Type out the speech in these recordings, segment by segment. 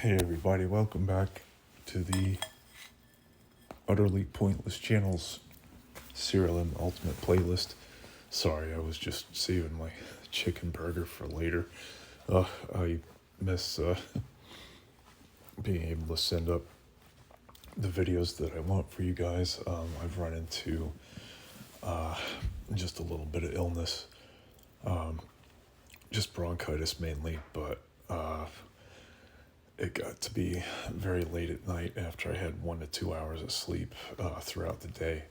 Hey everybody, welcome back to the Utterly Pointless Channel's Siralim Ultimate Playlist. Sorry, I was just saving my chicken burger for later. I miss being able to send up the videos that I want for you guys. I've run into just a little bit of illness, just bronchitis mainly, but it got to be very late at night after I had 1 to 2 hours of sleep throughout the day.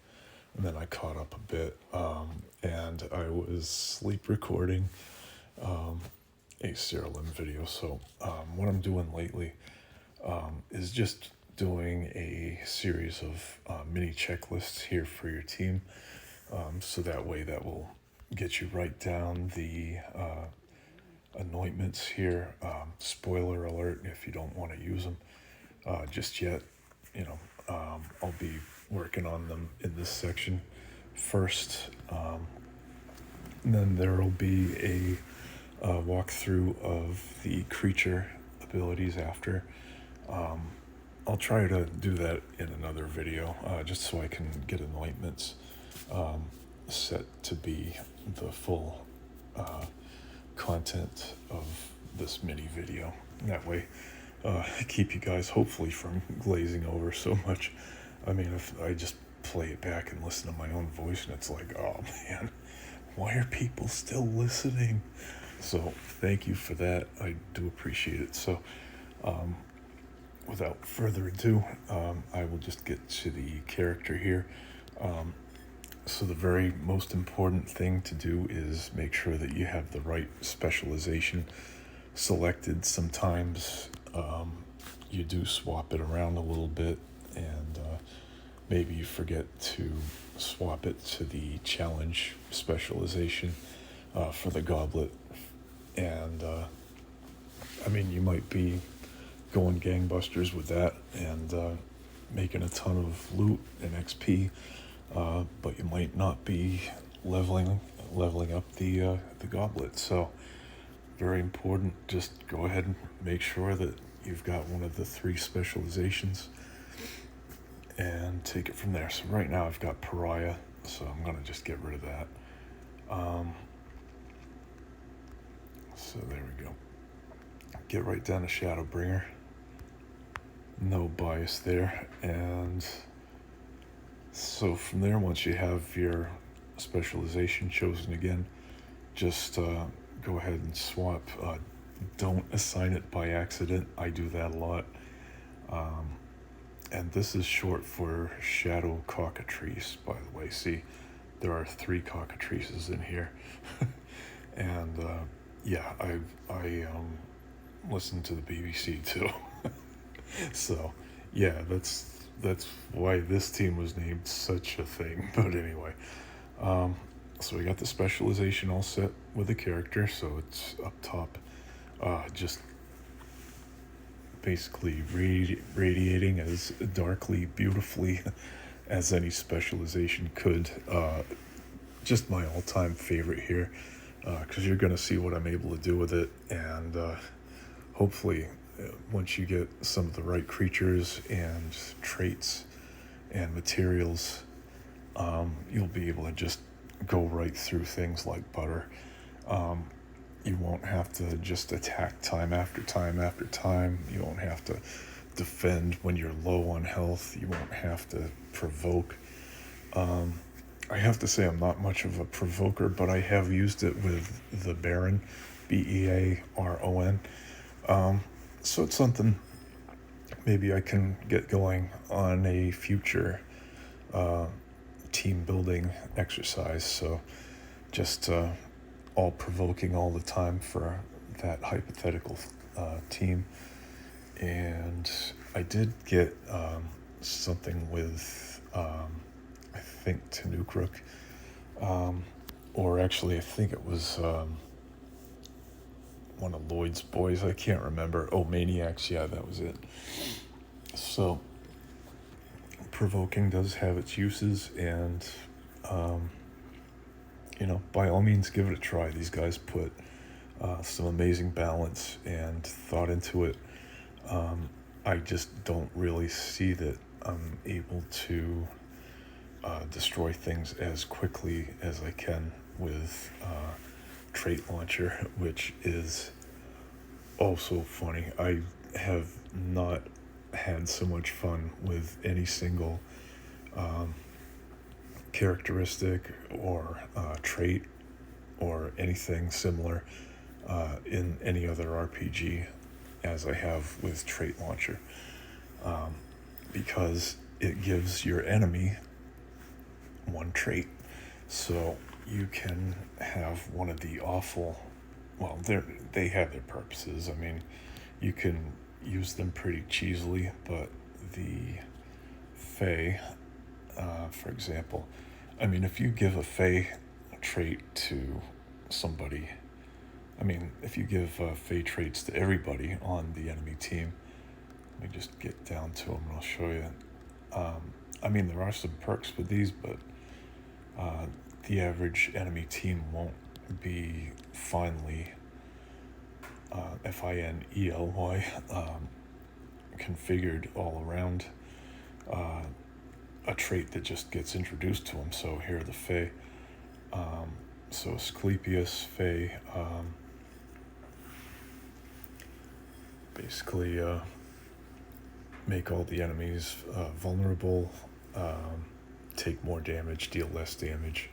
And then I caught up a bit, and I was sleep recording a Siralim video. So what I'm doing lately is just doing a series of mini checklists here for your team. So that way that will get you right down the anointments here. Spoiler alert if you don't want to use them just yet. I'll be working on them in this section first. And then there will be a walkthrough of the creature abilities after. I'll try to do that in another video, just so I can get anointments set to be the full content of this mini video. That way, keep you guys hopefully from glazing over so much. I mean, if I just play it back and listen to my own voice, and it's like, oh man, why are people still listening? So thank you for that. I do appreciate it. So without further ado, I will just get to the character here. So the very most important thing to do is make sure that you have the right specialization selected. Sometimes you do swap it around a little bit, and maybe you forget to swap it to the challenge specialization for the goblet. And I mean, you might be going gangbusters with that and making a ton of loot and XP, but you might not be leveling up the goblet. So very important, just go ahead and make sure that you've got one of the 3 specializations and take it from there. So right now I've got Pariah, so I'm gonna just get rid of that. So there we go. Get right down to Shadowbringer. No bias there. And so from there, once you have your specialization chosen again, just go ahead and swap. Don't assign it by accident. I do that a lot. And this is short for Shadow Cockatrice, by the way. See, there are 3 cockatrices in here. And yeah, I listen to the BBC too. So yeah, that's why this team was named such a thing. But anyway, so we got the specialization all set with the character, so it's up top, just basically radiating as darkly beautifully as any specialization could. Just my all-time favorite here, because you're going to see what I'm able to do with it, and hopefully once you get some of the right creatures and traits and materials, you'll be able to just go right through things like butter. You won't have to just attack time after time after time. You won't have to defend when you're low on health. You won't have to provoke. I have to say I'm not much of a provoker, but I have used it with the Baron, Bearon. So it's something maybe I can get going on a future team building exercise. So just all provoking all the time for that hypothetical team. And I did get something with I think Tanukruk, or actually I think it was one of Lloyd's boys, I can't remember. Oh, Maniacs, yeah, that was it. So provoking does have its uses, and by all means give it a try. These guys put some amazing balance and thought into it. I just don't really see that I'm able to destroy things as quickly as I can with trait launcher, which is also funny. I have not had so much fun with any single characteristic or trait or anything similar in any other RPG as I have with trait launcher, because it gives your enemy one trait. So you can have one of the awful, well, they have their purposes. I mean, you can use them pretty cheesily, but the Fae, for example, I mean, if you give a Fae trait to somebody, I mean, if you give Fae traits to everybody on the enemy team, let me just get down to them and I'll show you. I mean, there are some perks with these, but the average enemy team won't be finely, Finely, configured all around a trait that just gets introduced to them. So here are the Fae. So Asclepius Fae basically make all the enemies vulnerable, take more damage, deal less damage.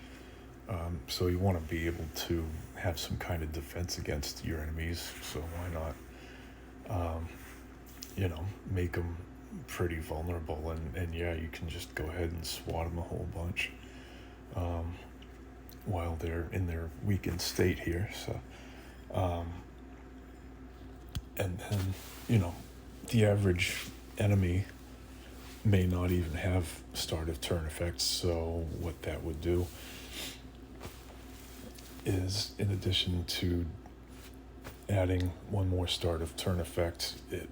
So you want to be able to have some kind of defense against your enemies. So why not, make them pretty vulnerable, and yeah, you can just go ahead and swat them a whole bunch while they're in their weakened state here. So, and then, the average enemy may not even have start of turn effects. So what that would do is, in addition to adding one more start of turn effect, it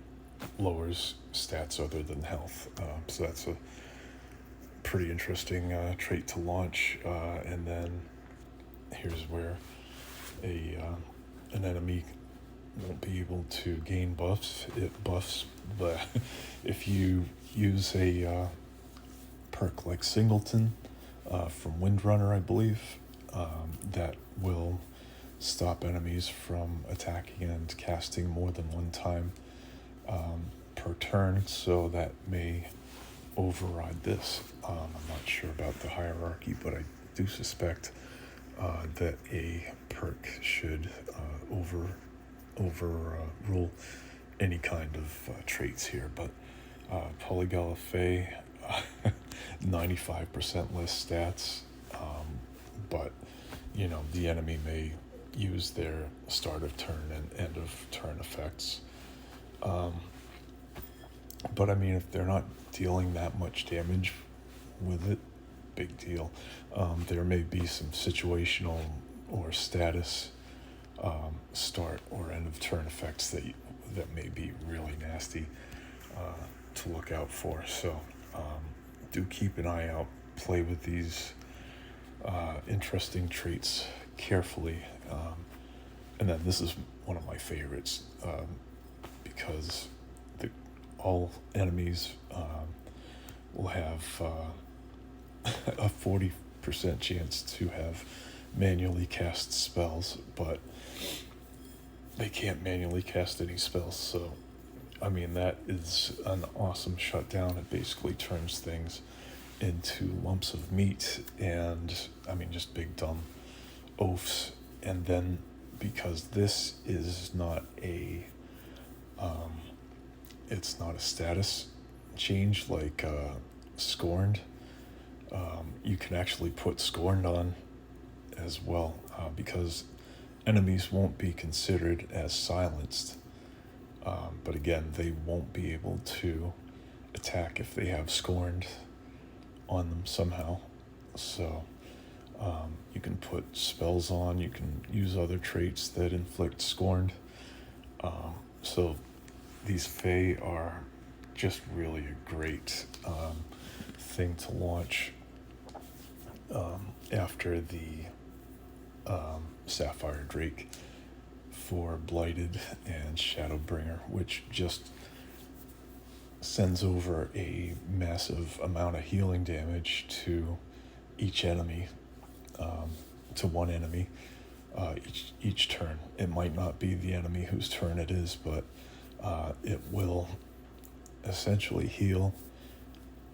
lowers stats other than health. So that's a pretty interesting trait to launch. And then here's where an enemy won't be able to gain buffs. It buffs, but if you use a perk like Singleton from Windrunner, I believe, that will stop enemies from attacking and casting more than one time per turn, so that may override this. I'm not sure about the hierarchy, but I do suspect that a perk should overrule any kind of traits here. But Polygala Fae, 95% less stats, but the enemy may use their start of turn and end of turn effects. But I mean, if they're not dealing that much damage with it, big deal. There may be some situational or status start or end of turn effects that may be really nasty to look out for. So do keep an eye out. Play with these interesting traits carefully. And then this is one of my favorites because all enemies will have a 40% chance to have manually cast spells, but they can't manually cast any spells. So I mean, that is an awesome shutdown. It basically turns things into lumps of meat and, I mean, just big dumb oafs. And then because this is not it's not a status change like Scorned, you can actually put Scorned on as well, because enemies won't be considered as silenced, but again, they won't be able to attack if they have Scorned on them somehow. So you can put spells on, you can use other traits that inflict Scorned. So these Fae are just really a great thing to launch after the Sapphire Drake for Blighted and Shadowbringer, which just sends over a massive amount of healing damage to each enemy, um, to one enemy, each turn. It might not be the enemy whose turn it is, but it will essentially heal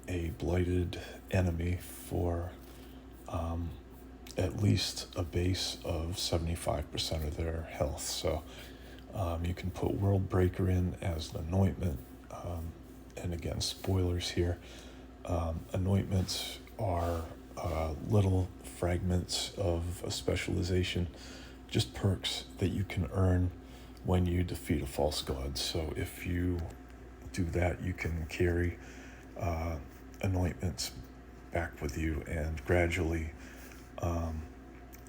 a blighted enemy for um, at least a base of 75% of their health. So you can put World Breaker in as an anointment. And again, spoilers here. Anointments are little fragments of a specialization, just perks that you can earn when you defeat a false god. So if you do that, you can carry anointments back with you, and gradually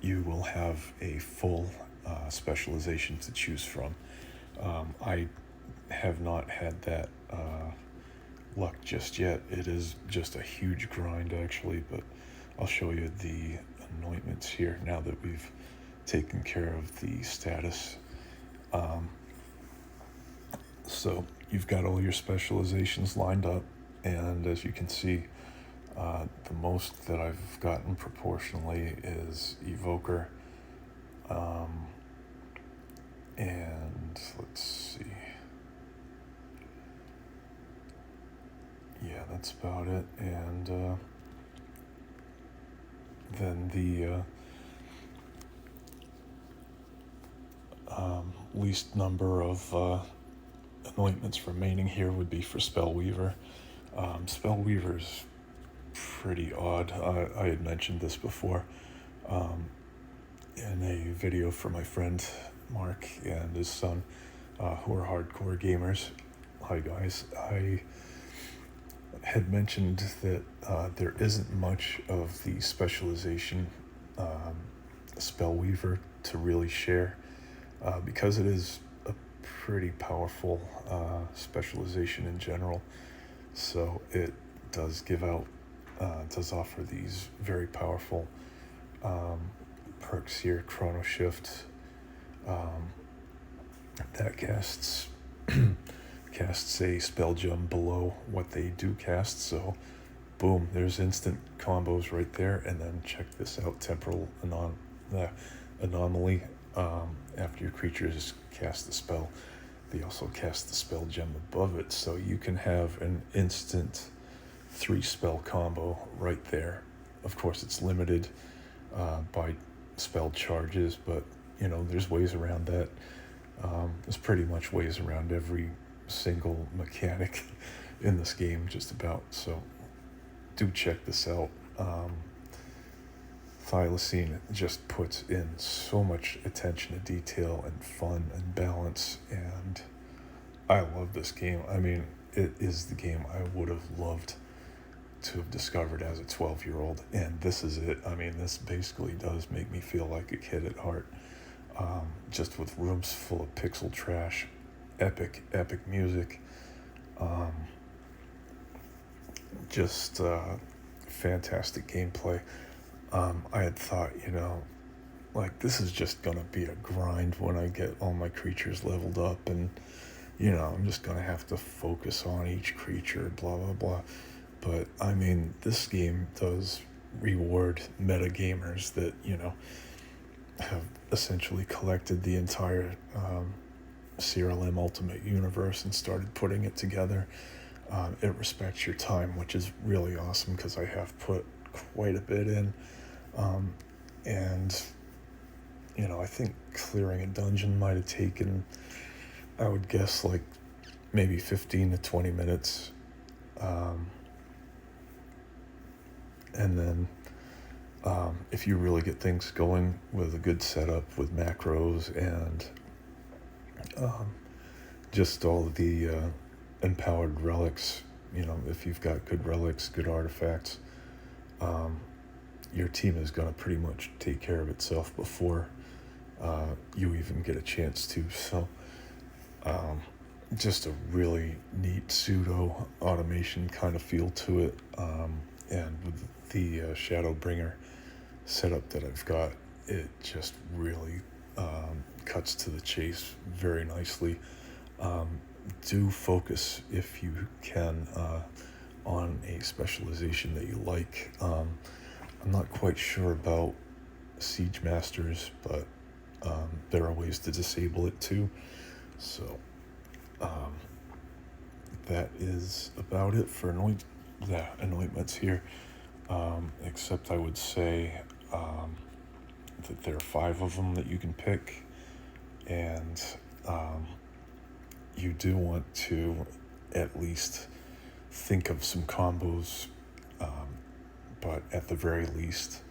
you will have a full specialization to choose from. I have not had that luck just yet. It is just a huge grind, actually, but I'll show you the anointments here now that we've taken care of the status. So you've got all your specializations lined up, and as you can see, the most that I've gotten proportionally is Evoker. And let's see. Yeah, that's about it. And then the least number of anointments remaining here would be for Spellweaver. Spellweaver's pretty odd. I had mentioned this before in a video for my friend Mark and his son, who are hardcore gamers. Hi guys. I had mentioned that there isn't much of the specialization Spellweaver to really share, because it is a pretty powerful specialization in general. So it does does offer these very powerful perks here. Chrono Shift, that casts a spell gem below what they do cast, so boom, there's instant combos right there. And then check this out, temporal anomaly. After your creatures cast the spell, they also cast the spell gem above it, so you can have an instant 3-spell combo right there. Of course, it's limited by spell charges, but there's ways around that. There's pretty much ways around every single mechanic in this game, just about. So do check this out. Thylacine just puts in so much attention to detail and fun and balance, and I love this game. I mean, it is the game I would have loved to have discovered as a 12-year-old, and this is it. I mean, this basically does make me feel like a kid at heart, just with rooms full of pixel trash, epic music, just fantastic gameplay. I had thought, like, this is just gonna be a grind when I get all my creatures leveled up, and I'm just gonna have to focus on each creature, blah blah blah. But I mean, this game does reward meta gamers that have essentially collected the entire Siralim Ultimate Universe and started putting it together. It respects your time, which is really awesome, because I have put quite a bit in. And I think clearing a dungeon might have taken, I would guess, like maybe 15 to 20 minutes. And then if you really get things going with a good setup with macros and just all of the empowered relics, if you've got good relics, good artifacts, your team is going to pretty much take care of itself before you even get a chance to. So just a really neat pseudo automation kind of feel to it, and with the Shadowbringer setup that I've got, it just really cuts to the chase very nicely. do focus if you can on a specialization that you like. I'm not quite sure about Siege Masters, but there are ways to disable it too. So that is about it for anointments here. Except I would say that there are 5 of them that you can pick, and you do want to at least think of some combos, but at the very least,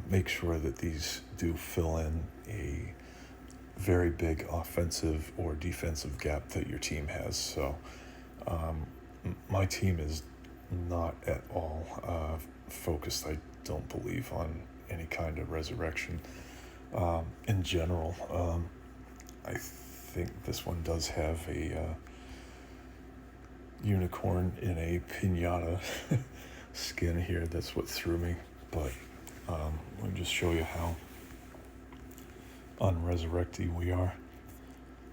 make sure that these do fill in a very big offensive or defensive gap that your team has. So my team is not at all focused, I don't believe, on any kind of resurrection. In general, I think this one does have a unicorn in a pinata skin here. That's what threw me, but let me just show you how unresurrecty we are.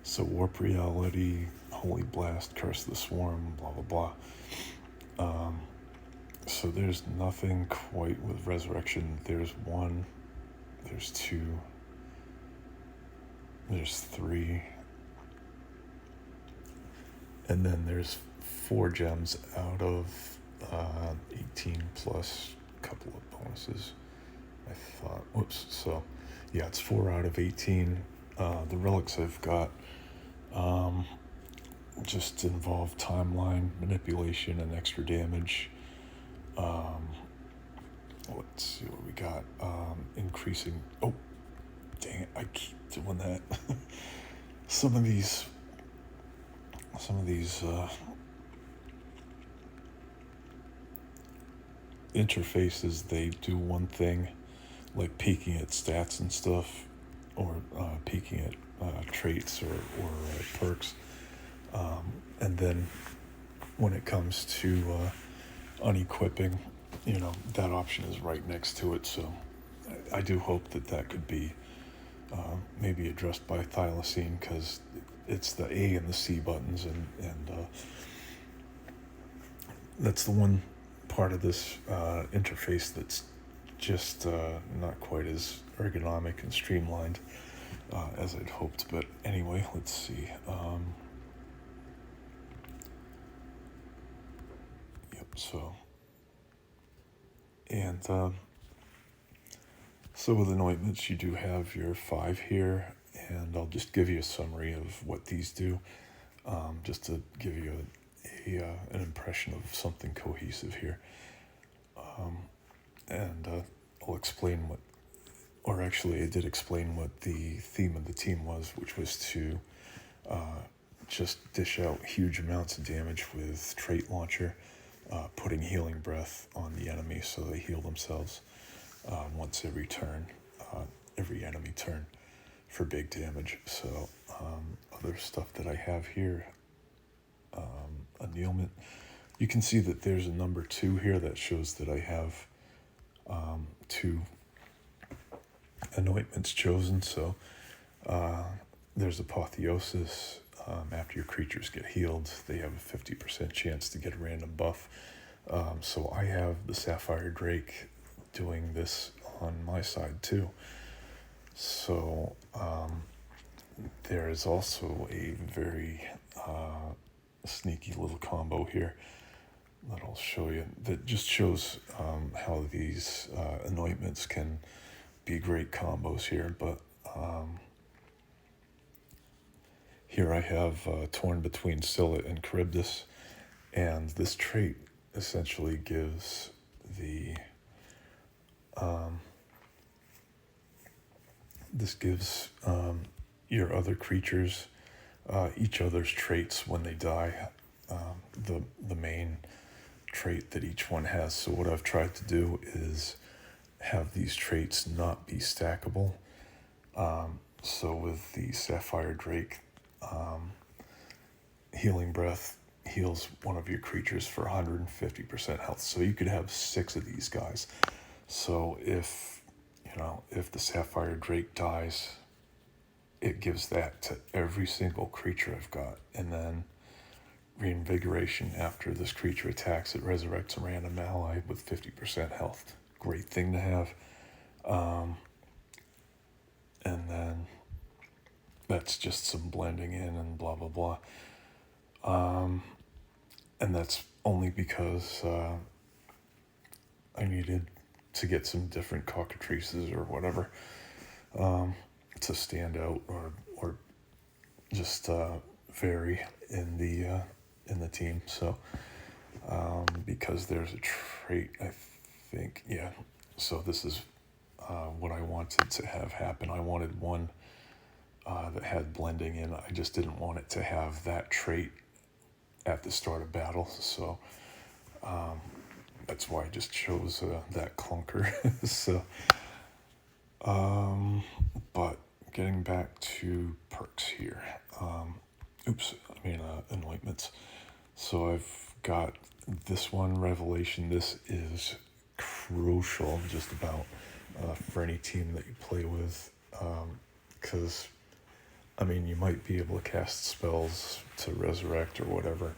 So warp reality, holy blast, curse the swarm, blah blah blah. So there's nothing quite with resurrection. There's 1, there's 2, there's 3, and then there's 4 gems out of 18 plus a couple of bonuses. I thought, whoops, so yeah, it's 4 out of 18. The relics I've got just involve timeline, manipulation, and extra damage. Let's see what we got. Increasing, oh, dang it, I keep doing that. Some of these interfaces, they do one thing, like peeking at stats and stuff, or peeking at traits or perks, and then when it comes to unequipping, that option is right next to it. So I do hope that could be maybe addressed by thylacine, because it's the A and the C buttons, and that's the one part of this interface that's just not quite as ergonomic and streamlined as I'd hoped. But anyway, let's see. So with anointments, you do have your 5 here, and I'll just give you a summary of what these do, just to give you an impression of something cohesive here. And I'll explain or actually I did explain what the theme of the team was, which was to just dish out huge amounts of damage with Trait Launcher, putting Healing Breath on the enemy so they heal themselves once every turn, every enemy turn, for big damage. So other stuff that I have here, annealment. You can see that there's a number 2 here that shows that I have 2 anointments chosen. So there's apotheosis. After your creatures get healed, they have a 50% chance to get a random buff. So I have the Sapphire Drake doing this on my side too. So there is also a very sneaky little combo here that I'll show you that just shows how these anointments can be great combos here. But here I have Torn Between Scylla and Charybdis, and this trait essentially gives the your other creatures each other's traits when they die, the main trait that each one has. So what I've tried to do is have these traits not be stackable. So with the Sapphire Drake, Healing Breath heals one of your creatures for 150% health. So you could have 6 of these guys. So if the Sapphire Drake dies, it gives that to every single creature I've got. And then reinvigoration after this creature attacks, it resurrects a random ally with 50% health. Great thing to have. And then that's just some blending in and blah, blah, blah. And that's only because I needed to get some different cockatrices or whatever to stand out or just vary in the team. So because there's a trait, I think, yeah. So this is what I wanted to have happen. I wanted one that had blending in. I just didn't want it to have that trait at the start of battle. So that's why I just chose that clunker. So, but getting back to perks here. Anointments. So I've got this one, Revelation. This is crucial just about for any team that you play with. Because, you might be able to cast spells to resurrect or whatever.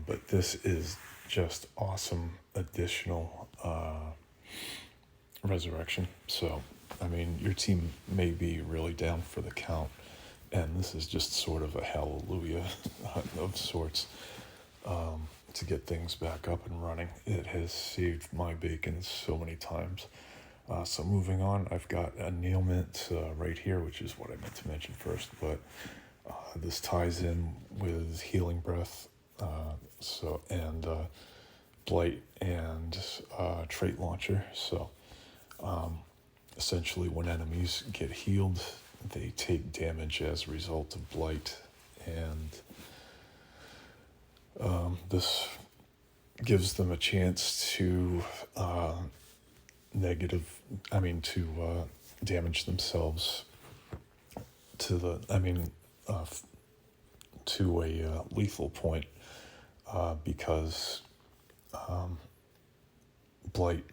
But this is just awesome additional resurrection. So, your team may be really down for the count, and this is just sort of a hallelujah of sorts to get things back up and running. It has saved my bacon so many times. So moving on, I've got annealment right here, which is what I meant to mention first, but this ties in with healing breath, and blight and trait launcher. So essentially when enemies get healed, they take damage as a result of blight, and this gives them a chance to damage themselves to a lethal point, because blight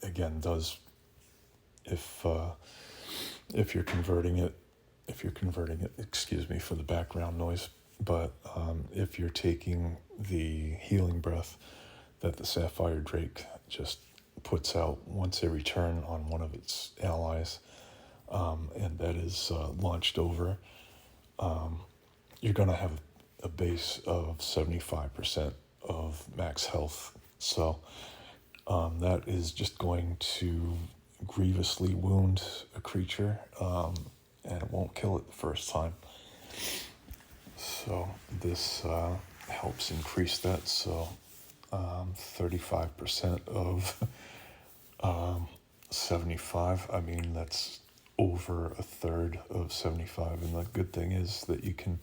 again does, if you're converting it, excuse me for the background noise, but if you're taking the healing breath that the Sapphire Drake just puts out once every turn on one of its allies, and that is launched over, you're going to have a base of 75% of max health. So that is just going to grievously wound a creature, and it won't kill it the first time. So this helps increase that. So 35% of 75, that's over a third of 75. And the good thing is that you can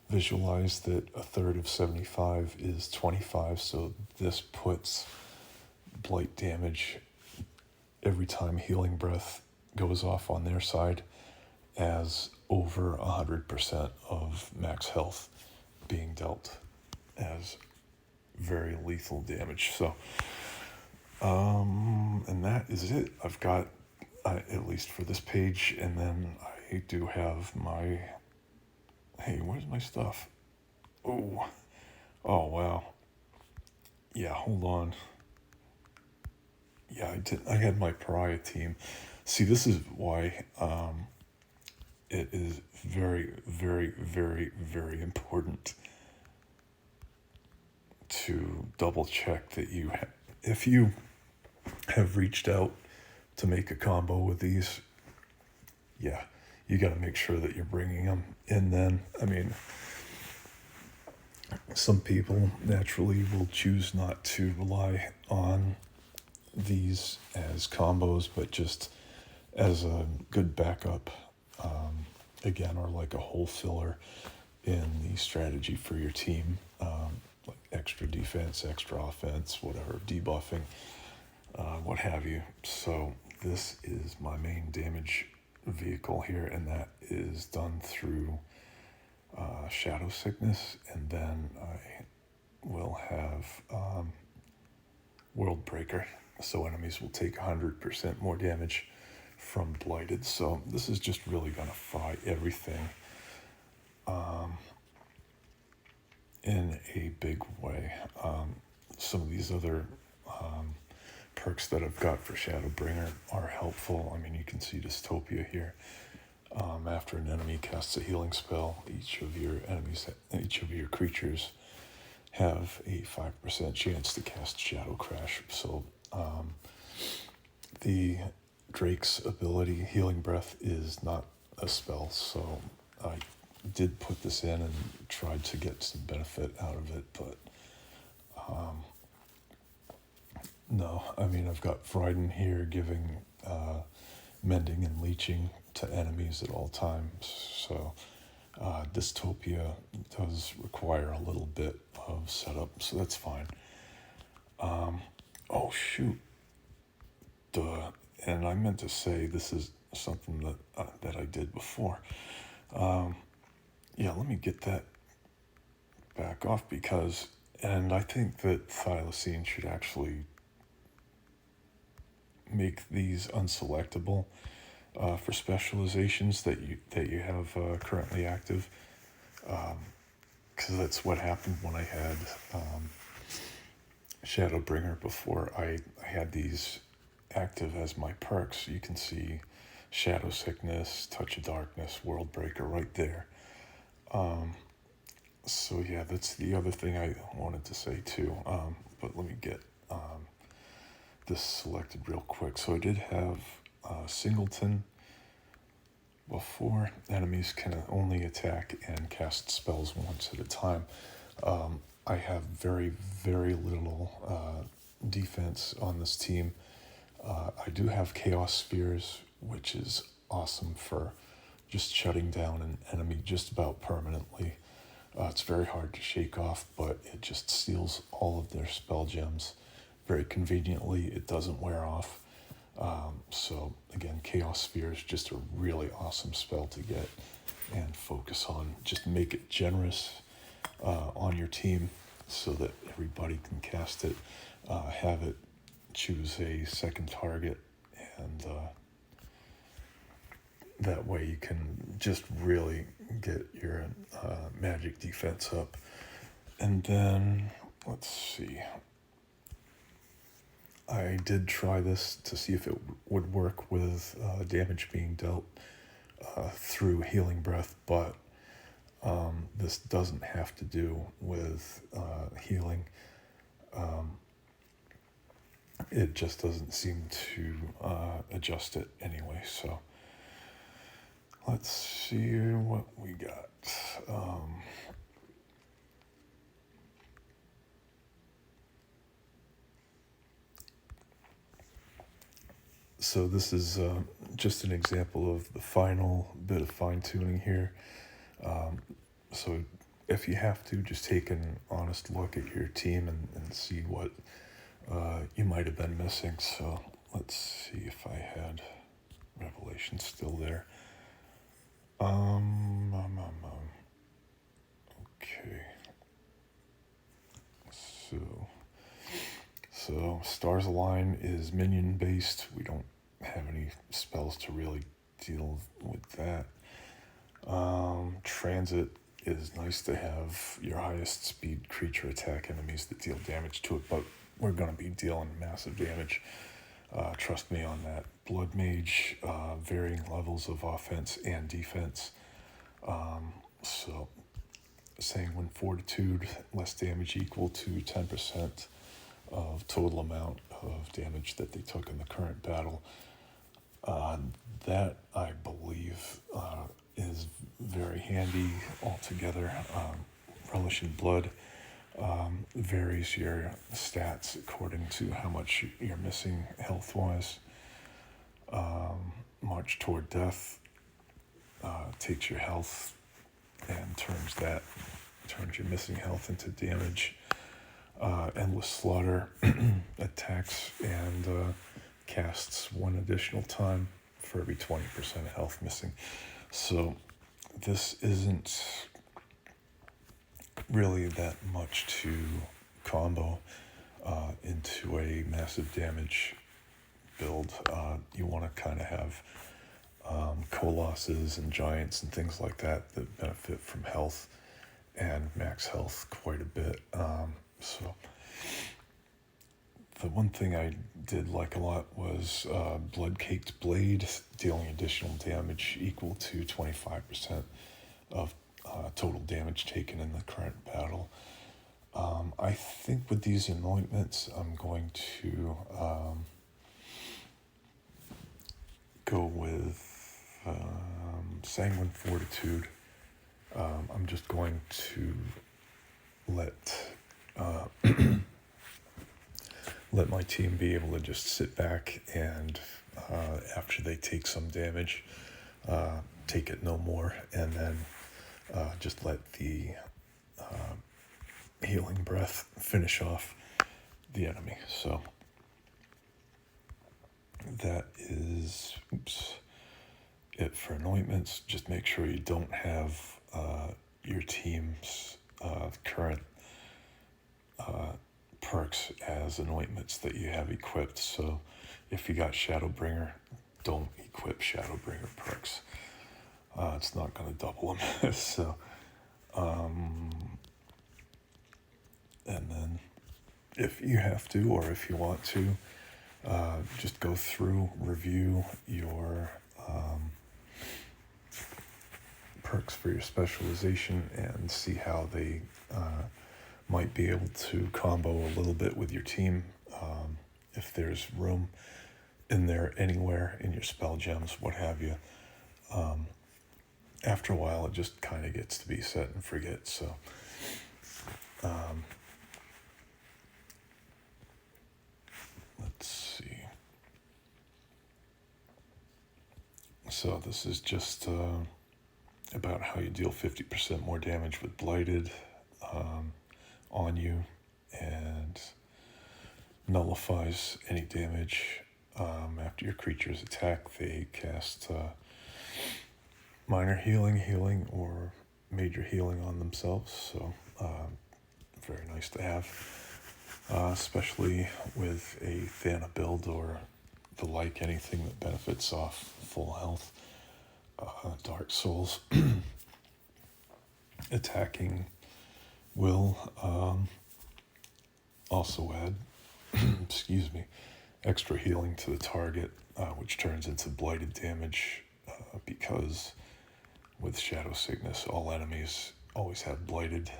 visualize that a third of 75 is 25. So this puts blight damage every time healing breath goes off on their side as over 100% of max health being dealt as very lethal damage. So and that is it. I've got at least for this page, and then I do have my, hey, where's my stuff? Oh wow, yeah, hold on. Yeah, I had my pariah team. See, this is why it is very, very, very, very important to double check that if you have reached out to make a combo with these, yeah, you got to make sure that you're bringing them in then. Some people naturally will choose not to rely on these as combos, but just as a good backup, again, or like a hole filler in the strategy for your team, like extra defense, extra offense, whatever, debuffing, what have you. So this is my main damage vehicle here, and that is done through Shadow Sickness, and then I will have World Breaker, so enemies will take 100% more damage from Blighted. So this is just really going to fry everything in a big way. Some of these other perks that I've got for Shadowbringer are helpful. I mean, you can see Dystopia here. After an enemy casts a healing spell, each of your creatures have a 5% chance to cast Shadow Crash. So the Drake's ability, Healing Breath, is not a spell, so I did put this in and tried to get some benefit out of it, but no. I mean, I've got Vriden here giving mending and leeching to enemies at all times, so Dystopia does require a little bit of setup, so that's fine. Oh shoot, duh. And I meant to say this is something that I did before. Yeah, let me get that back off and I think that thylacine should actually make these unselectable for specializations that you have currently active, because that's what happened when I had Shadowbringer before. I had these active as my perks. You can see Shadow Sickness, Touch of Darkness, World Breaker right there. So yeah, that's the other thing I wanted to say too. But let me get this selected real quick. So I did have Singleton before. Enemies can only attack and cast spells once at a time. I have very, very little defense on this team. I do have Chaos Spheres, which is awesome for just shutting down an enemy just about permanently. It's very hard to shake off, but it just steals all of their spell gems. Very conveniently, it doesn't wear off. So again, Chaos Sphere is just a really awesome spell to get and focus on. Just make it generous on your team so that everybody can cast it. Have it choose a second target, and that way you can just really get your magic defense up. And then, let's see. I did try this to see if it would work with damage being dealt through Healing Breath, but this doesn't have to do with healing. It just doesn't seem to adjust it anyway, so let's see what we got. So this is just an example of the final bit of fine-tuning here. So if you have to, just take an honest look at your team and see what you might have been missing. So let's see if I had Revelation still there. Okay. So Stars Align is minion based. We don't have any spells to really deal with that. Transit is nice to have your highest speed creature attack enemies that deal damage to it, but we're going to be dealing massive damage. Trust me on that. Blood Mage, varying levels of offense and defense. So Sanguine Fortitude, less damage equal to 10% of total amount of damage that they took in the current battle. That, I believe, is very handy altogether. Relish in Blood varies your stats according to how much you're missing health-wise. March Toward Death takes your health and turns your missing health into damage. Endless Slaughter attacks and casts one additional time for every 20% health missing. So this isn't really that much to combo into a massive damage build. You want to kind of have colosses and giants and things like that that benefit from health and max health quite a bit. So the one thing I did like a lot was blood-caked blade, dealing additional damage equal to 25% of total damage taken in the current battle. I think with these anointments, I'm going to go with Sanguine Fortitude. I'm just going to let let my team be able to just sit back and after they take some damage, take it no more, and then just let the healing breath finish off the enemy. So that is it for anointments. Just make sure you don't have your team's current perks as anointments that you have equipped. So if you got Shadowbringer, don't equip Shadowbringer perks. It's not going to double them. So and then if you have to, or if you want to, just go through, review your perks for your specialization and see how they might be able to combo a little bit with your team. If there's room in there anywhere in your spell gems, what have you. After a while, it just kind of gets to be set and forget. So let's see. So this is just about how you deal 50% more damage with Blighted on you, and nullifies any damage after your creature's attack. They cast minor healing, or major healing on themselves. So very nice to have, especially with a Thana build or the like, anything that benefits off full health. Dark Souls attacking will also add excuse me, extra healing to the target, which turns into blighted damage, because with Shadow Sickness, all enemies always have blighted.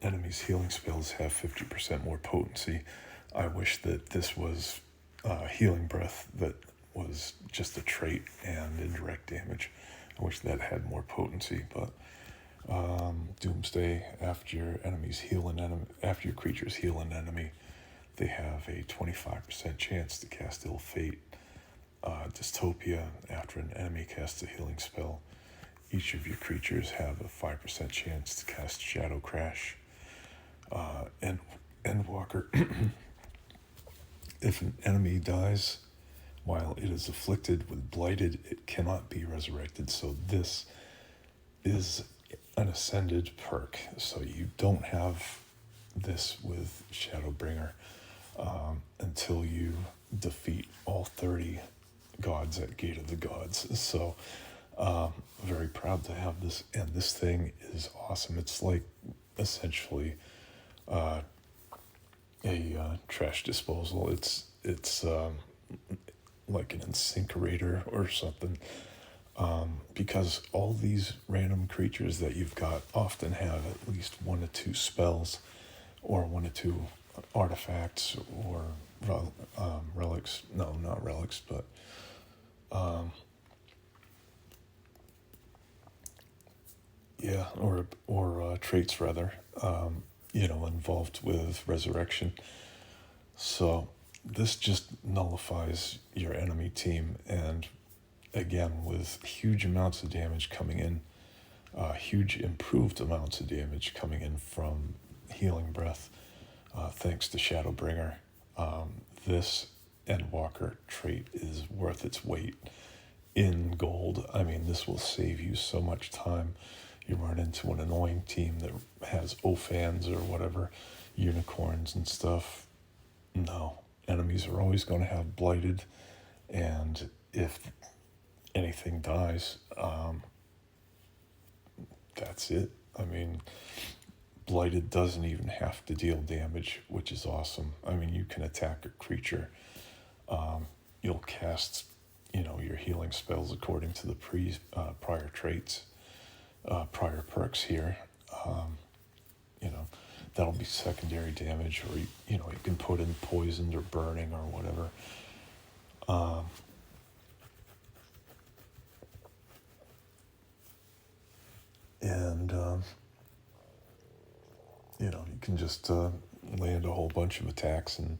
Enemies' healing spells have 50% more potency. I wish that this was Healing Breath that was just a trait and indirect damage. I wish that had more potency, but Doomsday, after your creatures heal an enemy, they have a 25% chance to cast Ill Fate. Dystopia, after an enemy casts a healing spell, each of your creatures have a 5% chance to cast Shadow Crash. Endwalker, if an enemy dies while it is afflicted with Blighted, it cannot be resurrected. So this is an ascended perk. So you don't have this with Shadowbringer until you defeat all 30 gods at Gate of the Gods. So very proud to have this, and this thing is awesome. It's like essentially a trash disposal. It's like an incinerator or something, because all these random creatures that you've got often have at least 1 to 2 spells, or 1 to 2 artifacts, or relics. No, not relics, but or traits rather, involved with resurrection. So this just nullifies your enemy team, and again, with huge amounts of damage coming in, huge improved amounts of damage coming in from Healing Breath, thanks to Shadowbringer. This Endwalker trait is worth its weight in gold. I mean, this will save you so much time. You run into an annoying team that has Ophans or whatever, unicorns and stuff. No, Enemies are always going to have blighted, and if anything dies, that's it. I mean, blighted doesn't even have to deal damage, which is awesome. I mean, you can attack a creature. You'll cast, your healing spells according to the prior traits, prior perks here. You know, that'll be secondary damage, or you can put in poisoned or burning or whatever. And you can just land a whole bunch of attacks and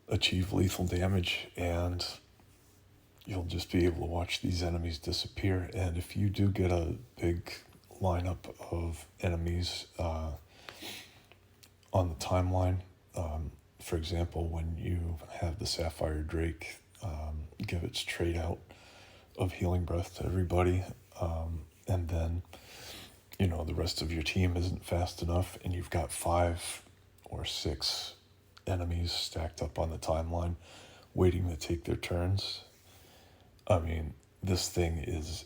achieve lethal damage, and you'll just be able to watch these enemies disappear. And if you do get a big lineup of enemies on the timeline, for example, when you have the Sapphire Drake give its trait out of Healing Breath to everybody, and then the rest of your team isn't fast enough, and you've got 5 or 6 enemies stacked up on the timeline waiting to take their turns. I mean, this thing is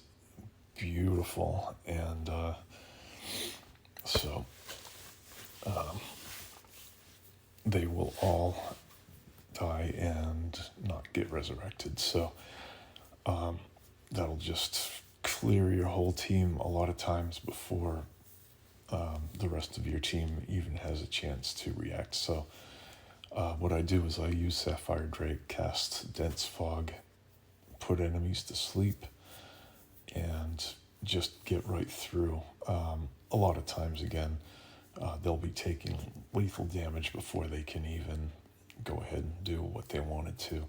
beautiful, and so they will all die and not get resurrected. So that'll just clear your whole team a lot of times before the rest of your team even has a chance to react. So what I do is I use Sapphire Drake, cast Dense Fog, put enemies to sleep, and just get right through. A lot of times, again, they'll be taking lethal damage before they can even go ahead and do what they wanted to,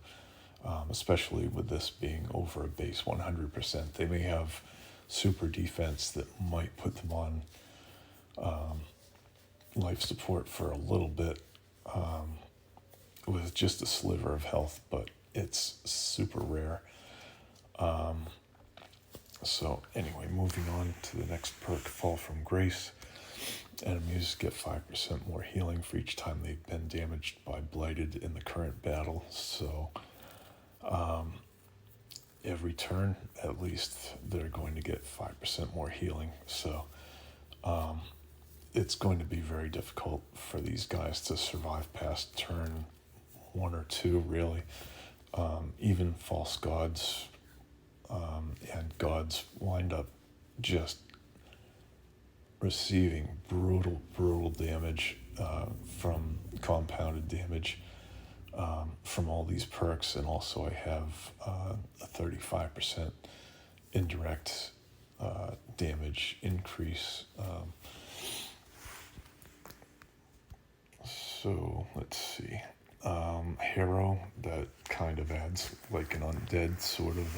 especially with this being over a base 100%. They may have super defense that might put them on life support for a little bit with just a sliver of health, but it's super rare. So anyway, moving on to the next perk, Fall from Grace. Enemies get 5% more healing for each time they've been damaged by Blighted in the current battle. So every turn, at least, they're going to get 5% more healing. So it's going to be very difficult for these guys to survive past turn 1 or 2, really. Even False Gods and Gods wind up just receiving brutal damage from compounded damage from all these perks. And also I have a 35% indirect damage increase. So let's see. Hero, that kind of adds like an undead sort of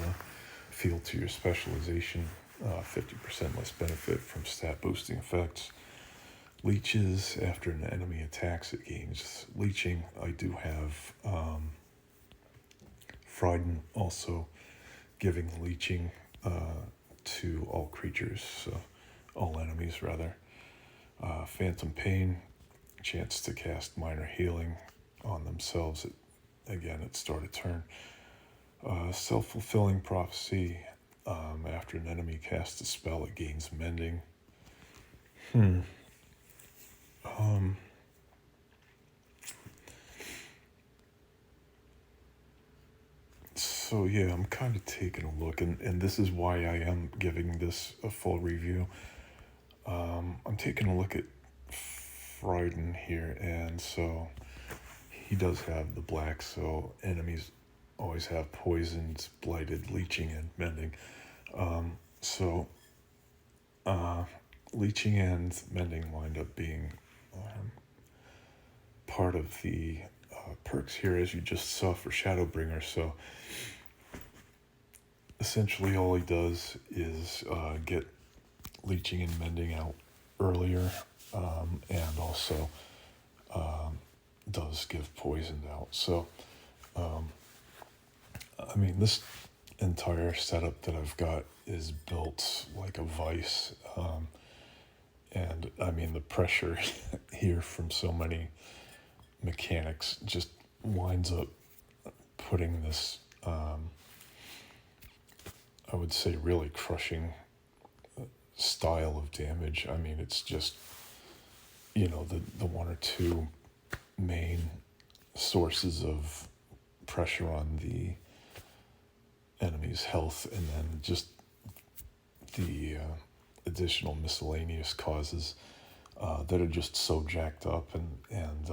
feel to your specialization. 50% less benefit from stat boosting effects. Leeches, after an enemy attacks, it gains leeching. I do have Friden also giving leeching to all creatures, so all enemies rather. Phantom Pain, chance to cast minor healing on themselves at start of turn. Self-fulfilling prophecy, after an enemy casts a spell, it gains mending. So yeah, I'm kind of taking a look, and this is why I am giving this a full review. I'm taking a look at Friden here, and so he does have the black, so enemies always have poisoned, blighted, leeching, and mending. Leeching and mending wind up being part of the perks here, as you just saw for Shadowbringer. So essentially all he does is get leeching and mending out earlier, and also does give poisoned out. So I mean, this entire setup that I've got is built like a vice, and I mean the pressure here from so many mechanics just winds up putting this, I would say, really crushing style of damage. I mean, it's just, the one or two main sources of pressure on the enemy's health, and then just the additional miscellaneous causes that are just so jacked up and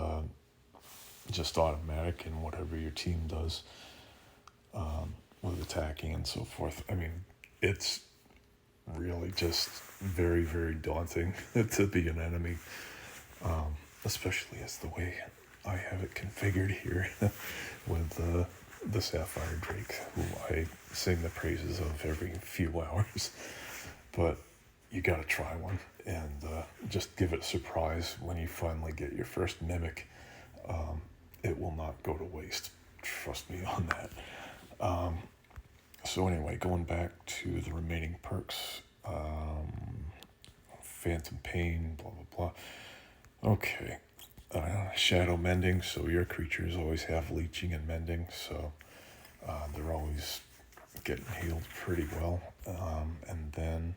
just automatic in whatever your team does with attacking and so forth. I mean, it's really just very, very daunting to be an enemy, especially as the way I have it configured here with the Sapphire Drake, who I sing the praises of every few hours. But you gotta try one and just give it a surprise when you finally get your first mimic. It will not go to waste. Trust me on that. So anyway, going back to the remaining perks, Phantom Pain, blah, blah, blah. Okay. Shadow Mending, so your creatures always have leeching and mending, so they're always getting healed pretty well. And then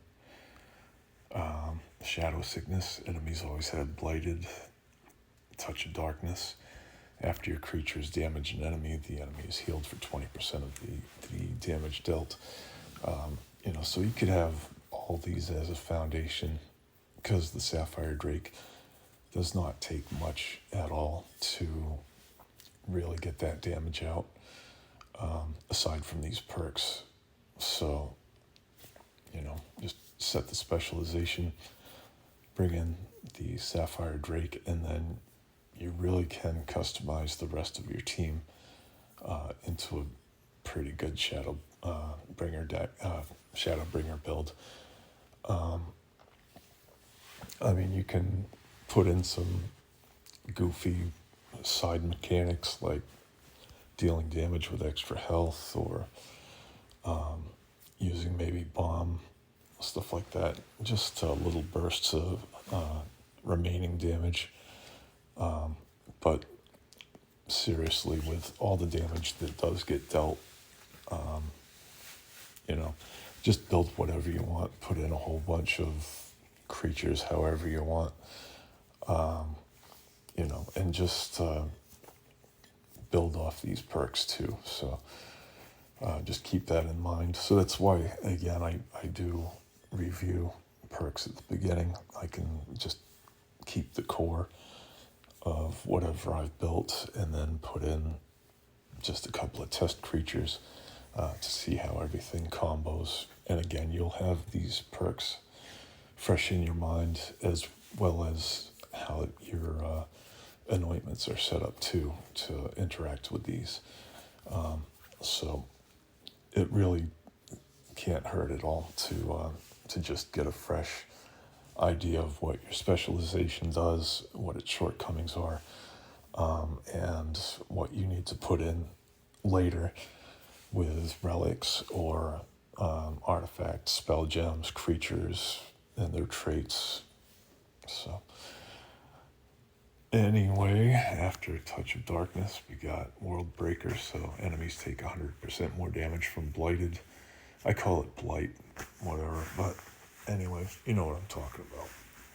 Shadow Sickness, enemies always had Blighted, Touch of Darkness. After your creatures damage an enemy, the enemy is healed for 20% of the damage dealt. So you could have all these as a foundation, because the Sapphire Drake does not take much at all to really get that damage out, aside from these perks. So, just set the specialization, bring in the Sapphire Drake, and then you really can customize the rest of your team into a pretty good Shadow Bringer build. You can put in some goofy side mechanics like dealing damage with extra health, or using maybe bomb, stuff like that. Just little bursts of remaining damage. But seriously, with all the damage that does get dealt, just build whatever you want. Put in a whole bunch of creatures however you want. And just build off these perks too. So just keep that in mind. So that's why, again, I do review perks at the beginning. I can just keep the core of whatever I've built and then put in just a couple of test creatures to see how everything combos. And again, you'll have these perks fresh in your mind, as well as how your anointments are set up too, to interact with these. So it really can't hurt at all to just get a fresh idea of what your specialization does, what its shortcomings are, and what you need to put in later with relics or artifacts, spell gems, creatures, and their traits. So anyway, after Touch of Darkness, we got World Breaker, so enemies take 100% more damage from Blighted. I call it Blight, whatever, but anyway, you know what I'm talking about.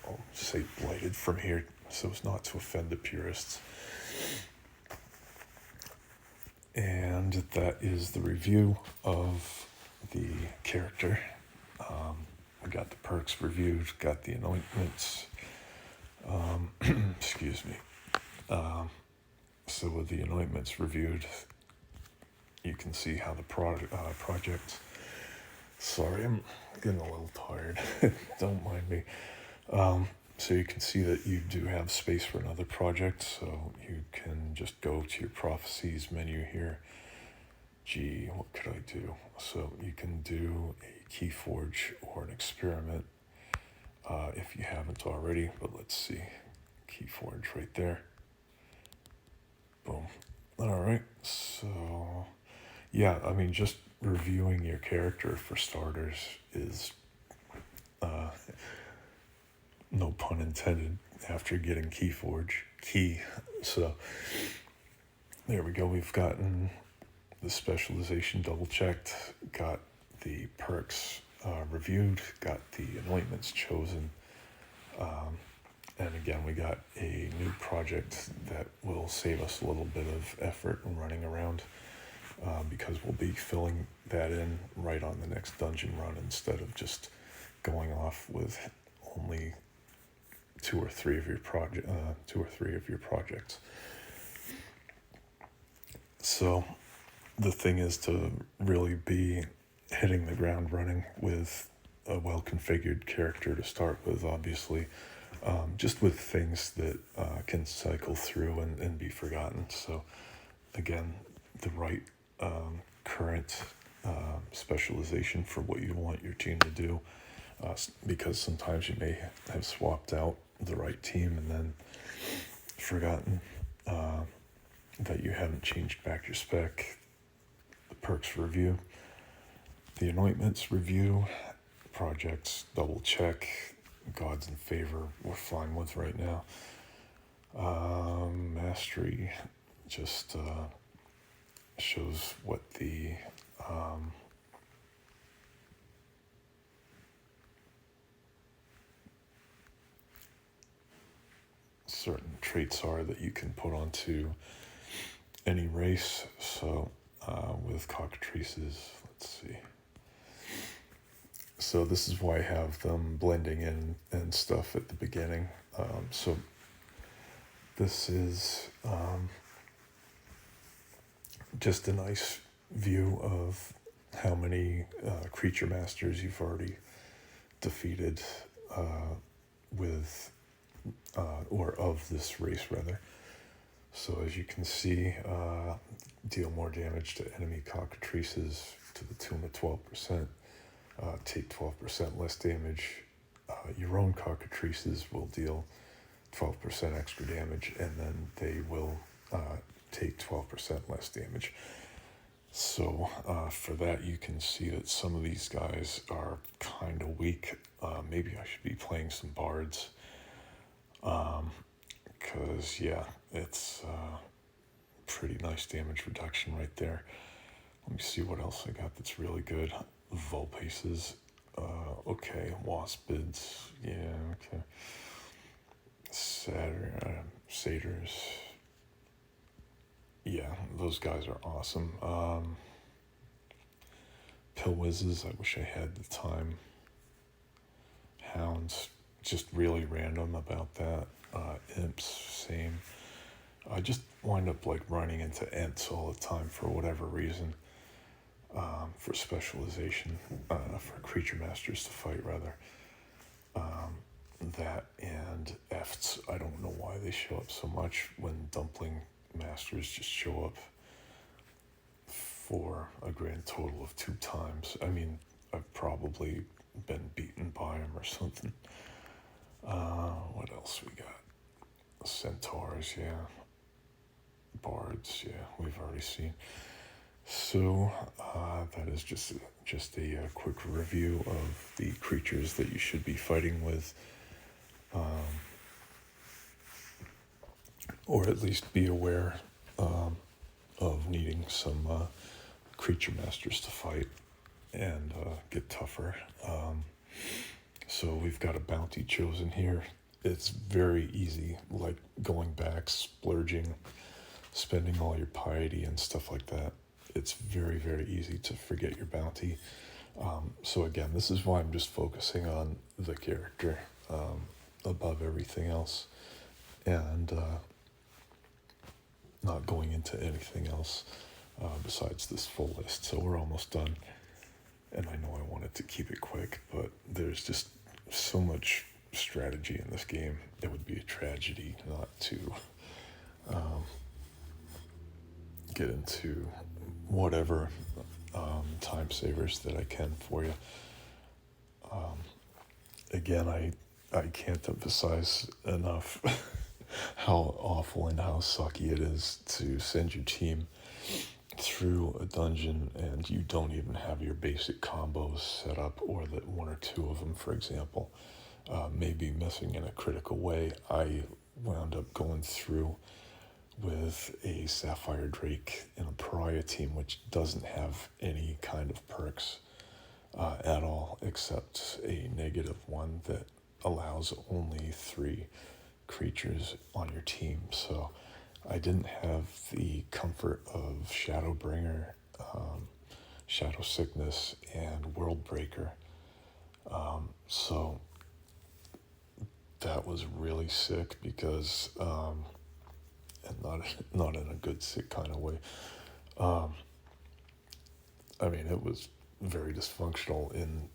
I'll say Blighted from here so as not to offend the purists. And that is the review of the character. We got the perks reviewed, got the anointments. Excuse me. So with the anointments reviewed, you can see how the project... Sorry, I'm getting a little tired. Don't mind me. So you can see that you do have space for another project, so you can just go to your prophecies menu here. Gee, what could I do? So you can do a Keyforge or an experiment if you haven't already, but let's see. Keyforge right there. Boom. All right, so yeah, just reviewing your character for starters is no pun intended, after getting key. So there we go. We've gotten the specialization double checked, got the perks reviewed, got the anointments chosen. And again, we got a new project that will save us a little bit of effort in running around, because we'll be filling that in right on the next dungeon run instead of just going off with only two or three of your projects. So the thing is to really be hitting the ground running with a well-configured character to start with, obviously, just with things that can cycle through and be forgotten. So again, the right current specialization for what you want your team to do, because sometimes you may have swapped out the right team and then forgotten that you haven't changed back your spec. The perks review, the anointments review, projects double check, gods in favor we're fine with right now. Mastery just shows what the certain traits are that you can put onto any race. So with cockatrices, let's see. So this is why I have them blending in and stuff at the beginning. So this is just a nice view of how many creature masters you've already defeated with, or of this race rather. So as you can see, deal more damage to enemy cockatrices to the tune of 12%. Take 12% less damage. Your own cockatrices will deal 12% extra damage, and then they will take 12% less damage. So for that, you can see that some of these guys are kind of weak. Maybe I should be playing some bards, because yeah, it's pretty nice damage reduction right there. Let me see what else I got that's really good. Vulpaces, okay. Waspids, yeah, okay. Satyrs, yeah, those guys are awesome. Pillwizzes, I wish I had the time. Hounds, just really random about that. Imps, same. I just wind up like running into Ents all the time for whatever reason. For specialization, for creature masters to fight rather. That and Efts, I don't know why they show up so much when dumpling masters just show up for a grand total of 2 times. I mean, I've probably been beaten by them or something. What else we got? Centaurs, yeah. Bards, yeah, we've already seen. So that is just a quick review of the creatures that you should be fighting with, or at least be aware of needing some creature masters to fight and get tougher. So we've got a bounty chosen here. It's very easy, like going back, splurging, spending all your piety and stuff like that. It's very, very easy to forget your bounty. So again, this is why I'm just focusing on the character above everything else, and not going into anything else besides this full list. So we're almost done, and I know I wanted to keep it quick, but there's just so much strategy in this game. It would be a tragedy not to get into whatever time savers that I can for you. Again, I can't emphasize enough how awful and how sucky it is to send your team through a dungeon and you don't even have your basic combos set up, or that 1 or 2 of them, for example. may be missing in a critical way. I wound up going through with a Sapphire Drake in a pariah team, which doesn't have any kind of perks at all, except a -1 that allows only 3 creatures on your team. So I didn't have the comfort of Shadowbringer, Shadow Sickness, and World Breaker. So that was really sick because, and not in a good sick kind of way. I mean, it was very dysfunctional in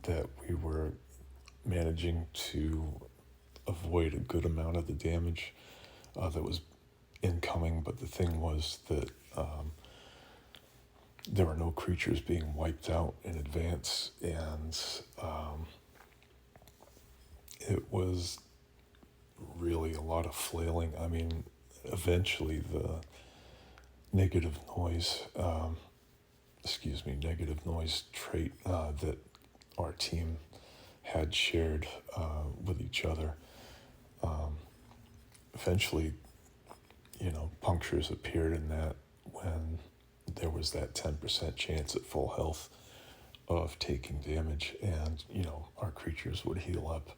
that we were managing to avoid a good amount of the damage that was incoming, but the thing was that there were no creatures being wiped out in advance, and it was really a lot of flailing. I mean, eventually the negative noise, negative noise trait that our team had shared with each other, eventually, punctures appeared in that when there was that 10% chance at full health of taking damage, and our creatures would heal up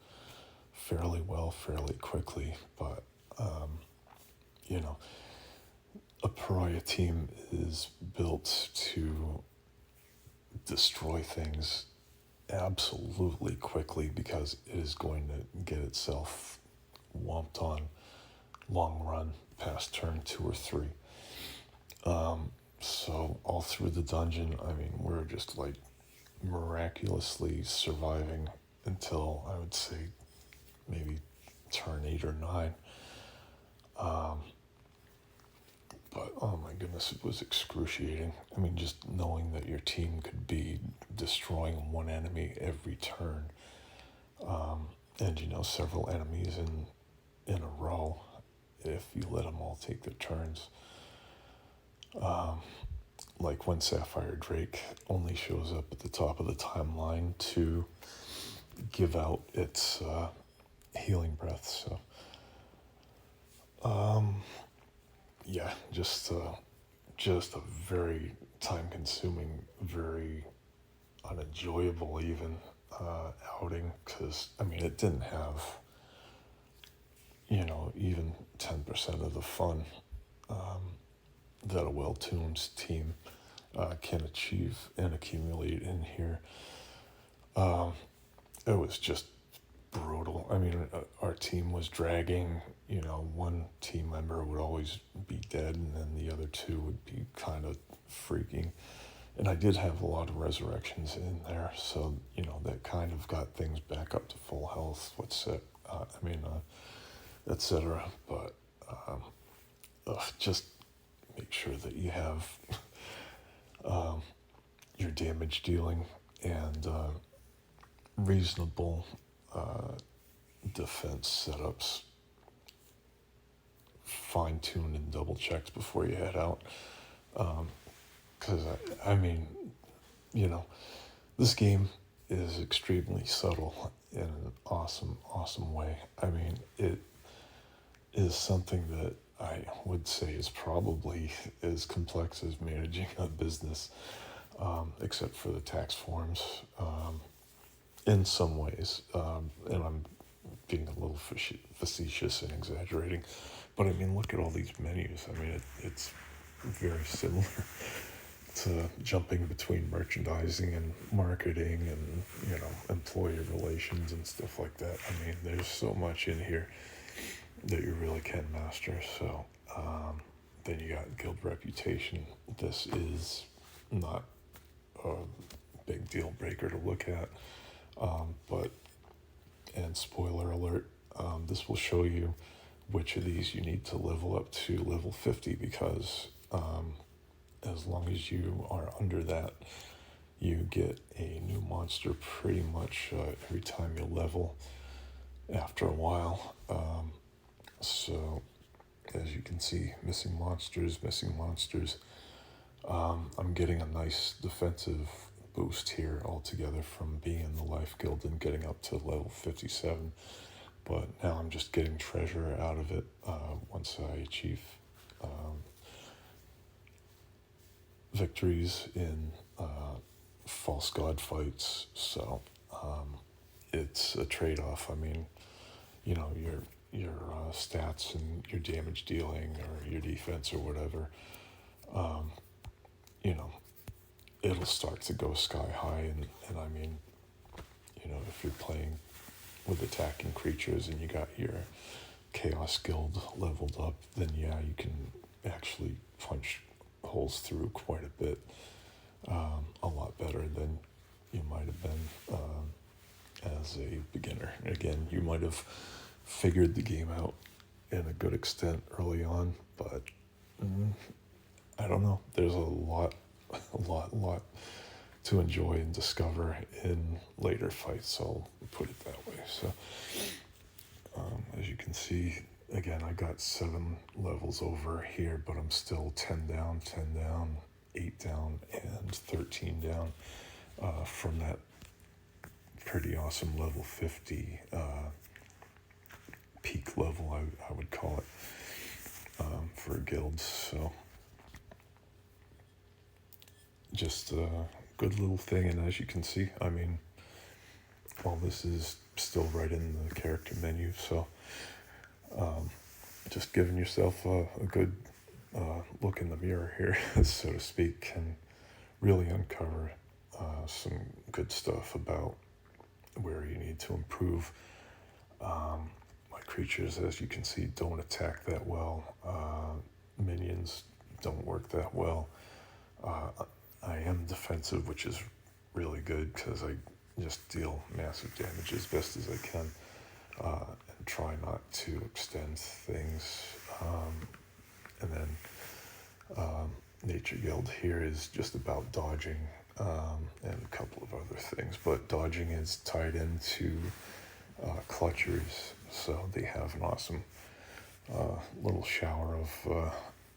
fairly well, fairly quickly. But a pariah team is built to destroy things absolutely quickly because it is going to get itself whomped on long run past turn 2 or 3. So all through the dungeon, I mean, we're just like miraculously surviving until I would say maybe turn 8 or 9. But oh my goodness, it was excruciating. I mean, just knowing that your team could be destroying one enemy every turn, and several enemies in a row if you let them all take their turns. Like when Sapphire Drake only shows up at the top of the timeline to give out its healing breath. So, yeah, just a very time-consuming, very unenjoyable even outing, because I mean it didn't have even 10% of the fun that a well-tuned team can achieve and accumulate in here. It was just brutal. I mean, our team was dragging. One team member would always be dead, and then the other 2 would be kind of freaking. And I did have a lot of resurrections in there, so that kind of got things back up to full health. Etc. But just make sure that you have your damage dealing and reasonable defense setups fine-tuned and double-checked before you head out. Because, I mean, this game is extremely subtle in an awesome, awesome way. I mean, it is something that I would say is probably as complex as managing a business, except for the tax forms, in some ways. And I'm being a little facetious and exaggerating, but I mean, look at all these menus. I mean, it's very similar to jumping between merchandising and marketing and, employee relations and stuff like that. I mean, there's so much in here that you really can master. So then you got guild reputation. This is not a big deal breaker to look at, but, and spoiler alert, this will show you which of these you need to level up to level 50, because as long as you are under that, you get a new monster pretty much every time you level after a while. So as you can see, missing monsters. I'm getting a nice defensive boost here altogether from being in the Life Guild and getting up to level 57. But now I'm just getting treasure out of it once I achieve victories in false god fights. So it's a trade-off. I mean, you know, your stats and your damage dealing or your defense or whatever, you know, it'll start to go sky high. And I mean, you know, if you're playing with attacking creatures and you got your Chaos Guild leveled up, then yeah, you can actually punch holes through quite a bit, a lot better than you might have been as a beginner. Again, you might have figured the game out in a good extent early on, but I don't know. There's a lot to enjoy and discover in later fights. I'll put it that way. So, as you can see, again, I got 7 levels over here, but I'm still 10 down, 8 down, and 13 down from that pretty awesome level 50 peak level, I would call it, for guilds. So just a good little thing. And as you can see, I mean, all this is still right in the character menu. So just giving yourself a good look in the mirror here, so to speak, can really uncover some good stuff about where you need to improve. My creatures, as you can see, don't attack that well. Minions don't work that well. I am defensive, which is really good because I just deal massive damage as best as I can, and try not to extend things. And then Nature Guild here is just about dodging and a couple of other things, but dodging is tied into clutchers, so they have an awesome little shower of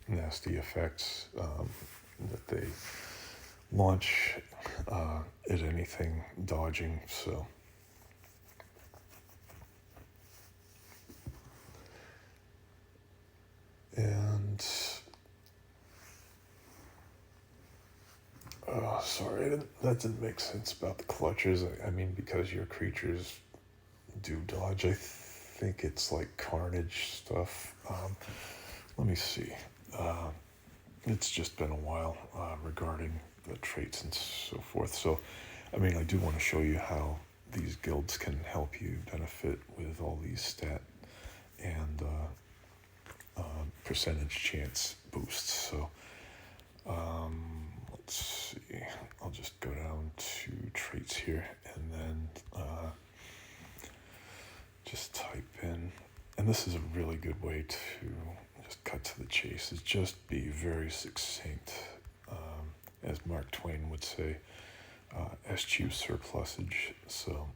nasty effects that they launch at anything dodging. So and sorry, that didn't make sense about the clutchers. I mean, because your creatures do dodge, I think it's like carnage stuff. Let me see. It's just been a while regarding the traits and so forth. So, I mean, I do want to show you how these guilds can help you benefit with all these stat and percentage chance boosts. So, let's see. I'll just go down to traits here and then just type in, and this is a really good way to just cut to the chase, is just be very succinct. As Mark Twain would say, eschew surplusage. So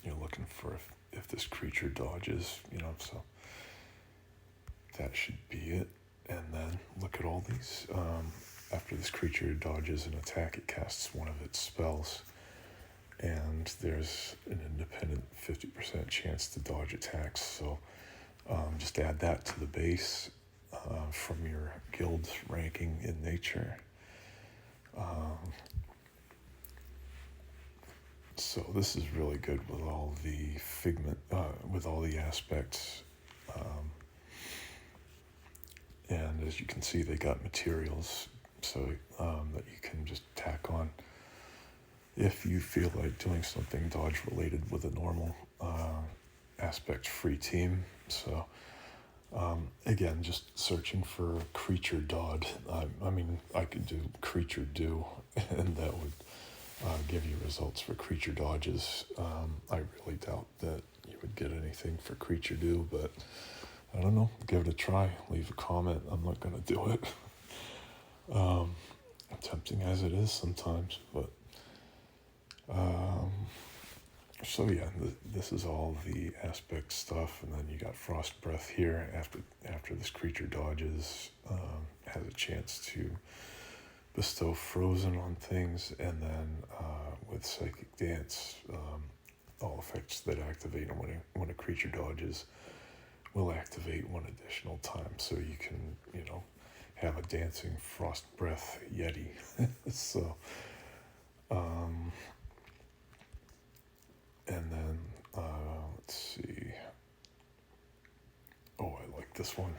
you're looking for if this creature dodges, you know, so that should be it. And then look at all these. After this creature dodges an attack, it casts one of its spells. And there's an independent 50% chance to dodge attacks. So just add that to the base from your guild ranking in nature. So this is really good with all the figment, with all the aspects. And as you can see, they got materials so that you can just tack on if you feel like doing something dodge related with a normal aspect free team. So again, just searching for creature dod. I mean, I could do creature do, and that would give you results for creature dodges. I really doubt that you would get anything for creature do, but I don't know. Give it a try. Leave a comment. I'm not going to do it. Tempting as it is sometimes, but so yeah, this is all the aspect stuff, and then you got frost breath here after this creature dodges, has a chance to bestow frozen on things, and then with psychic dance, all effects that activate when a creature dodges will activate one additional time, so you can, have a dancing frost breath yeti. So, and then let's see. Oh, I like this one.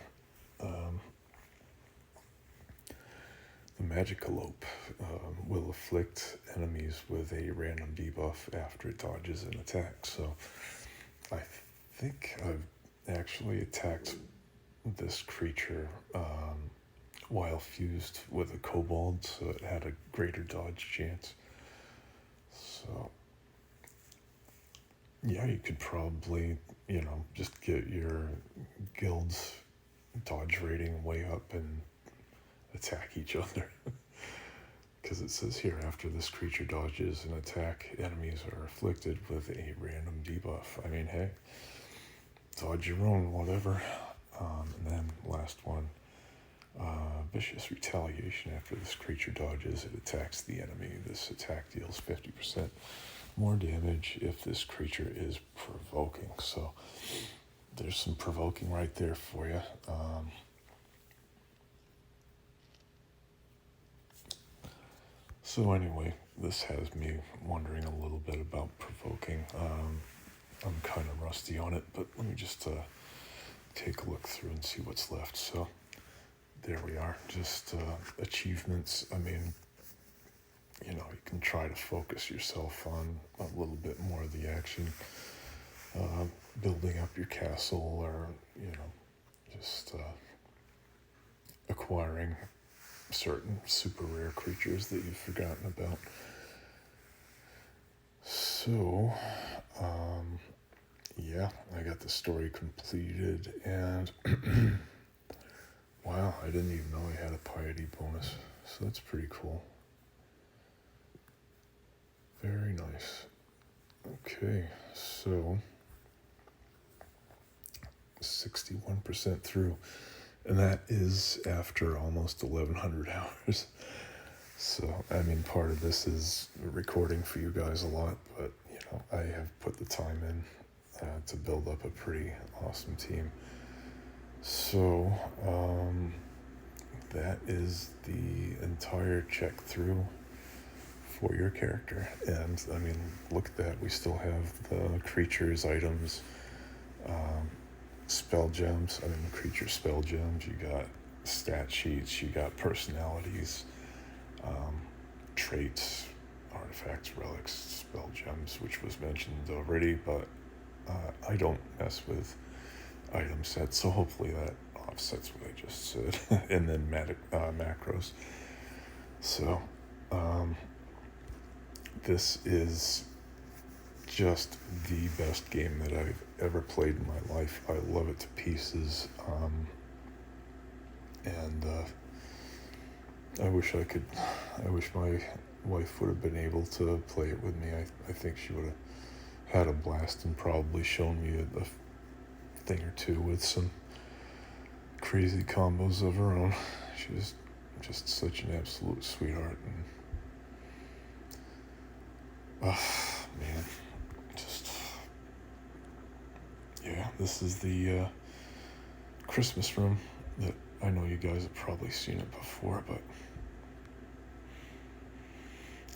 The Magicalope will afflict enemies with a random debuff after it dodges an attack. So I think I've actually attacked this creature while fused with a kobold, so it had a greater dodge chance. So yeah, you could probably, just get your guild's dodge rating way up and attack each other. Because it says here, after this creature dodges an attack, enemies are afflicted with a random debuff. I mean, hey, dodge your own, whatever. And then last one, vicious retaliation. After this creature dodges, it attacks the enemy. This attack deals 50% more damage if this creature is provoking. So there's some provoking right there for you. So anyway, this has me wondering a little bit about provoking. I'm kind of rusty on it, but let me just take a look through and see what's left. So there we are, just achievements. I mean, you can try to focus yourself on a little bit more of the action, building up your castle, or, just acquiring certain super rare creatures that you've forgotten about. So, yeah, I got the story completed, and wow, I didn't even know I had a piety bonus, so that's pretty cool. Very nice. Okay, so 61% through, and that is after almost 1,100 hours. So, I mean, part of this is recording for you guys a lot, but, I have put the time in to build up a pretty awesome team. So, that is the entire check through for your character. And, I mean, look at that. We still have the creatures, items, spell gems. I mean, creature spell gems. You got stat sheets. You got personalities, traits, artifacts, relics, spell gems, which was mentioned already, but I don't mess with item sets, so hopefully that offsets what I just said. And then macros. So this is just the best game that I've ever played in my life. I love it to pieces, and I wish my wife would have been able to play it with me. I think she would have had a blast and probably shown me a thing or two with some crazy combos of her own. She was just such an absolute sweetheart, and man, just, yeah, this is the Christmas room that I know you guys have probably seen it before, but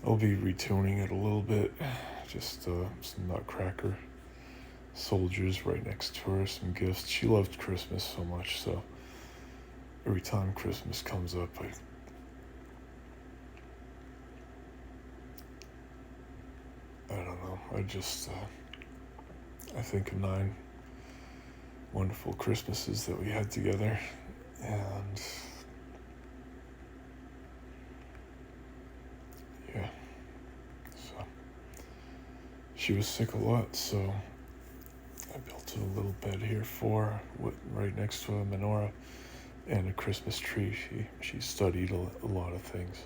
I'll be retuning it a little bit. Just some nutcracker soldiers right next to her, some gifts. She loved Christmas so much, so every time Christmas comes up, I don't know, I think of 9 wonderful Christmases that we had together, and yeah, so she was sick a lot, so I built a little bed here for her, right next to a menorah and a Christmas tree. She studied a lot of things,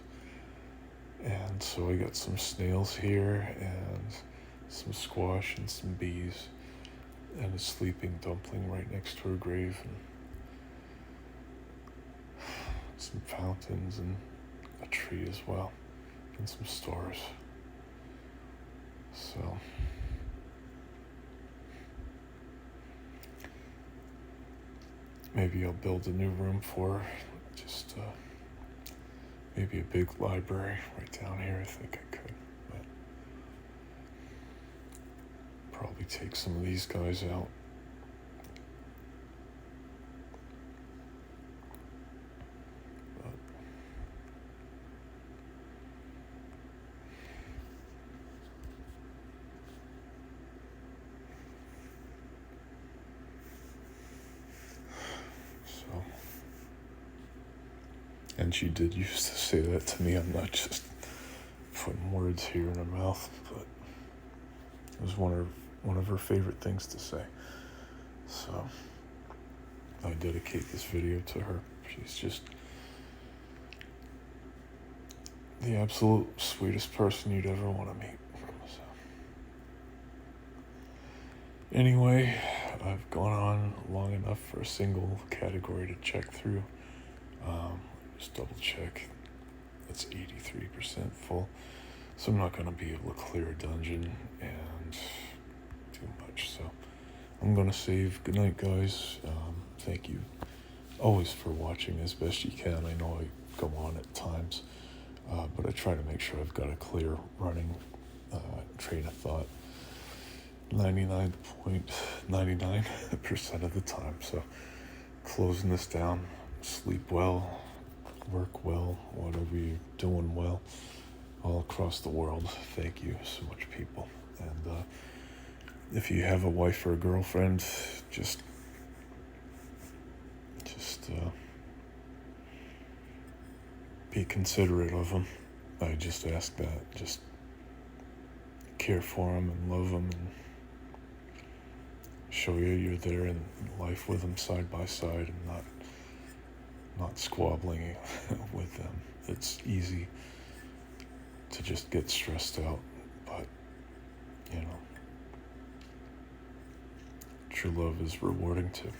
and so I got some snails here and some squash and some bees and a sleeping dumpling right next to her grave, and some fountains and a tree as well, and some stars. So maybe I'll build a new room for her. Just maybe a big library right down here. I think I could. But probably take some of these guys out. And she did used to say that to me. I'm not just putting words here in her mouth, but it was one of her favorite things to say. So I dedicate this video to her. She's just the absolute sweetest person you'd ever want to meet. So anyway, I've gone on long enough for a single category to check through. Just double check. It's 83% full. So I'm not going to be able to clear a dungeon and do much. So I'm going to save. Good night, guys. Thank you always for watching as best you can. I know I go on at times, but I try to make sure I've got a clear running train of thought 99.99% of the time. So closing this down. Sleep well. Work well, whatever you're doing well, all across the world. Thank you so much, people. And if you have a wife or a girlfriend, just be considerate of them. I just ask that. Just care for them and love them and show you're there in life with them side by side and not squabbling with them. It's easy to just get stressed out, but true love is rewarding too.